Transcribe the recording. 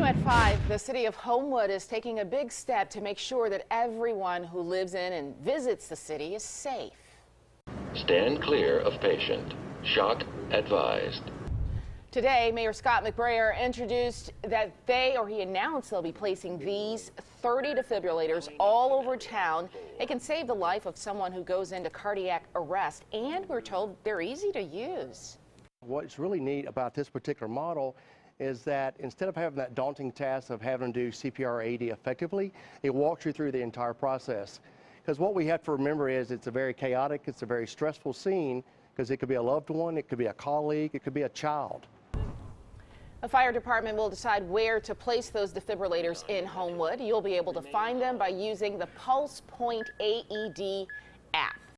at 5, the city of Homewood is taking a big step to make sure that everyone who lives in and visits the city is safe. Stand clear of patient. Shock advised. Today, Mayor Scott McBrayer introduced that he announced they'll be placing these 30 defibrillators all over town. They can save the life of someone who goes into cardiac arrest, and we're told they're easy to use. What's really neat about this particular model is that instead of having that daunting task of having to do CPR 80 effectively, it walks you through the entire process. Because what we have to remember is it's a very chaotic, it's a very stressful scene, because it could be a loved one, it could be a colleague, it could be a child. The fire department will decide where to place those defibrillators in Homewood. You'll be able to find them by using the Pulse Point AED app.